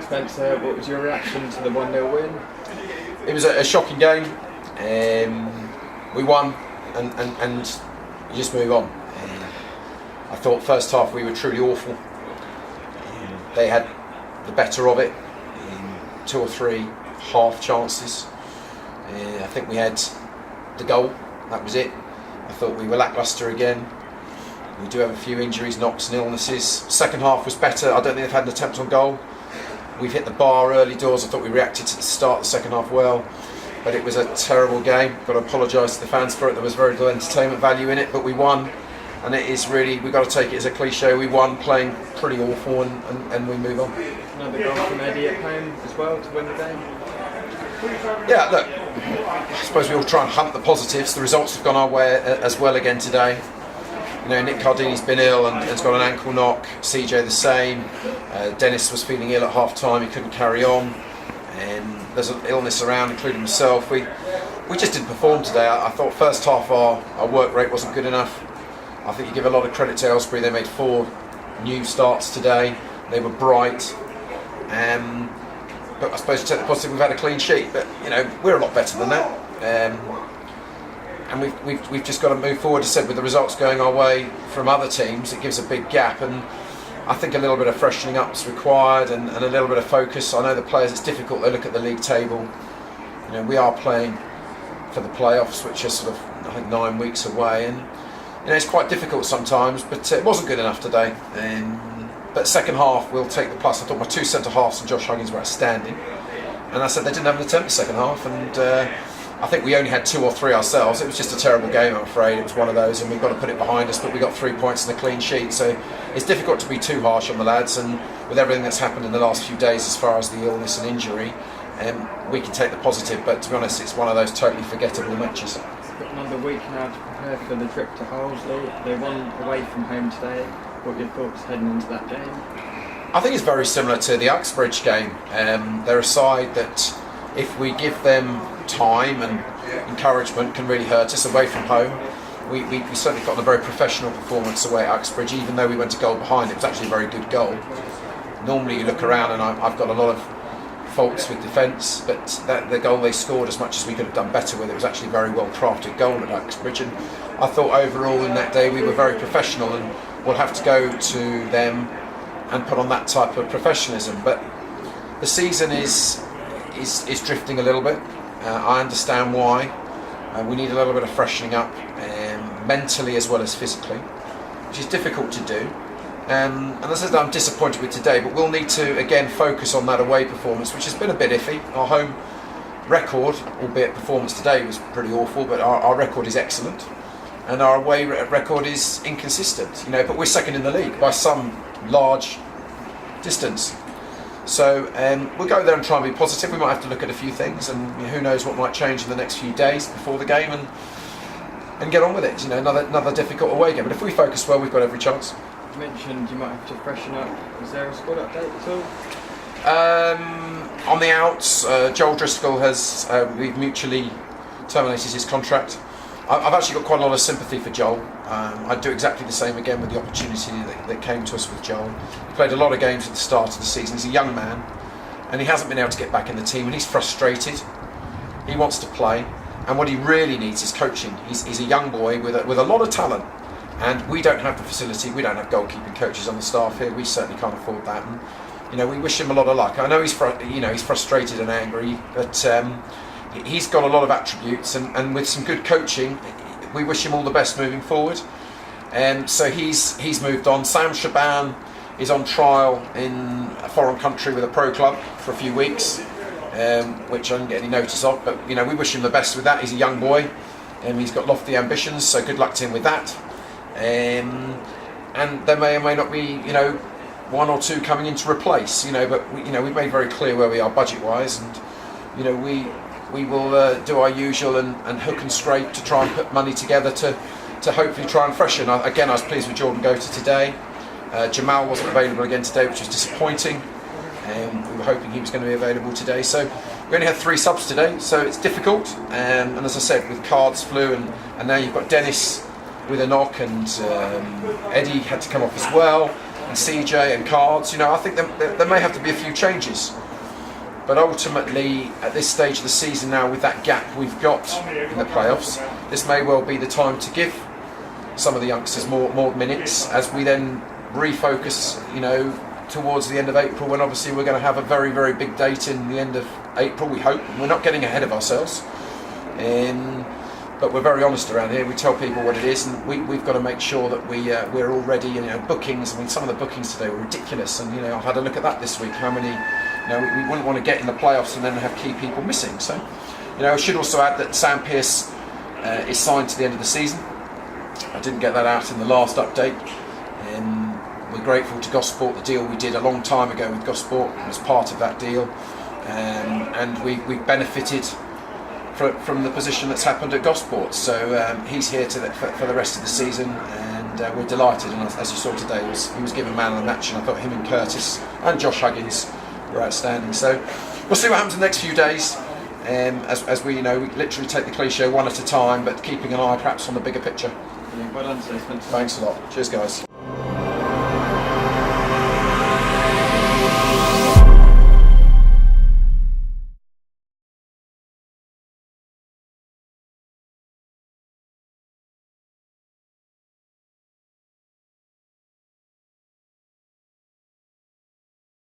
Spencer, what was your reaction to the 1-0 win? It was a shocking game. We won, and you just move on. I thought first half we were truly awful. They had the better of it in 2 or 3 half chances. I think we had the goal, that was it. I thought we were lacklustre again. We do have a few injuries, knocks and illnesses. Second half was better. I don't think they've had an attempt on goal. We've hit the bar early doors. I thought we reacted to the start of the second half well, but it was a terrible game. Got to apologise to the fans for it. There was very little entertainment value in it, but we won, and it is really, we've got to take it as a cliche. We won playing pretty awful, and we move on. Another goal from Eddie at home as well to win the game. Yeah, look, I suppose we all try and hunt the positives. The results have gone our way as well again today. You know, Nick Cardini's been ill and has got an ankle knock. CJ the same. Dennis was feeling ill at half time. He couldn't carry on. There's an illness around, including myself. We just didn't perform today. I thought first half our work rate wasn't good enough. I think you give a lot of credit to Aylesbury. They made 4 new starts today. They were bright. But I suppose to take the positive, we've had a clean sheet. But you know, we're a lot better than that. And we've just got to move forward. As I said, with the results going our way from other teams, it gives a big gap, and I think a little bit of freshening up is required, and a little bit of focus. I know the players, it's difficult. They look at the league table. You know, we are playing for the playoffs, which are sort of, I think, 9 weeks away, and you know, it's quite difficult sometimes. But it wasn't good enough today. But second half, we'll take the plus. I thought my 2 centre halves and Josh Huggins were outstanding, and I said they didn't have an attempt in the second half, and I think we only had 2 or 3 ourselves. It was just a terrible game, I'm afraid. It was one of those, and we've got to put it behind us, but we got 3 points and a clean sheet, so it's difficult to be too harsh on the lads, and with everything that's happened in the last few days as far as the illness and injury, we can take the positive, but to be honest, it's one of those totally forgettable matches. Got another week now to prepare for the trip to Aylesbury. They won away from home today. What are your thoughts heading into that game? I think it's very similar to the Uxbridge game. They're a side that, if we give them time and encouragement, can really hurt us away from home. We certainly got a very professional performance away at Uxbridge, even though we went a goal behind. It was actually a very good goal. Normally you look around and I've got a lot of faults with defence, but the goal they scored, as much as we could have done better with it, was actually a very well crafted goal at Uxbridge, and I thought overall in that day we were very professional, and we'll have to go to them and put on that type of professionalism. But the season is drifting a little bit. I understand why. We need a little bit of freshening up, mentally as well as physically, which is difficult to do. And as I said, I'm disappointed with today, but we'll need to again focus on that away performance, which has been a bit iffy. Our home record, albeit performance today was pretty awful, but our record is excellent, and our away record is inconsistent. You know, but we're second in the league by some large distance. So we'll go there and try and be positive. We might have to look at a few things, and who knows what might change in the next few days before the game, and get on with it. You know, another difficult away game. But if we focus well, we've got every chance. You mentioned you might have to freshen up. Is there a squad update at all? On the outs, Joel Driscoll has we've mutually terminated his contract. I've actually got quite a lot of sympathy for Joel. I'd do exactly the same again with the opportunity that came to us with Joel. He played a lot of games at the start of the season. He's a young man, and he hasn't been able to get back in the team, and he's frustrated. He wants to play, and what he really needs is coaching. He's a young boy with a lot of talent, and we don't have the facility. We don't have goalkeeping coaches on the staff here. We certainly can't afford that. And you know, we wish him a lot of luck. I know he's frustrated and angry, but he's got a lot of attributes, and with some good coaching, we wish him all the best moving forward. So he's moved on. Sam Shaban is on trial in a foreign country with a pro club for a few weeks, which I didn't get any notice of. But you know, we wish him the best with that. He's a young boy, and he's got lofty ambitions. So good luck to him with that. And there may or may not be, you know, 1 or 2 coming in to replace. You know, but we've made very clear where we are budget-wise, and you know, we will do our usual and hook and scrape to try and put money together to hopefully try and freshen. Again, I was pleased with Jordan Gota today. Jamal wasn't available again today, which was disappointing. We were hoping he was going to be available today. So we only had 3 subs today, so it's difficult. And as I said, with Cards flu, and now you've got Dennis with a knock, and Eddie had to come off as well. and CJ and Cards, I think there may have to be a few changes. But ultimately, at this stage of the season now, with that gap we've got in the playoffs, this may well be the time to give some of the youngsters more minutes as we then refocus, towards the end of April, when obviously we're going to have a very, very big date in the end of April, we hope. We're not getting ahead of ourselves. But we're very honest around here. We tell people what it is, and we've got to make sure that we're all ready. Bookings. I mean, some of the bookings today were ridiculous, and I've had a look at that this week. How many? We wouldn't want to get in the playoffs and then have key people missing. So, I should also add that Sam Pearce is signed to the end of the season. I didn't get that out in the last update. We're grateful to Gosport. The deal we did a long time ago with Gosport was part of that deal, and we benefited from the position that's happened at Gosport. So he's here for the rest of the season, and we're delighted. And as you saw today, he was given man of the match, and I thought him and Curtis and Josh Huggins were outstanding. So we'll see what happens in the next few days, as we literally take the cliche one at a time, but keeping an eye perhaps on the bigger picture. Yeah, well done, Steve. Thanks a lot. Cheers, guys.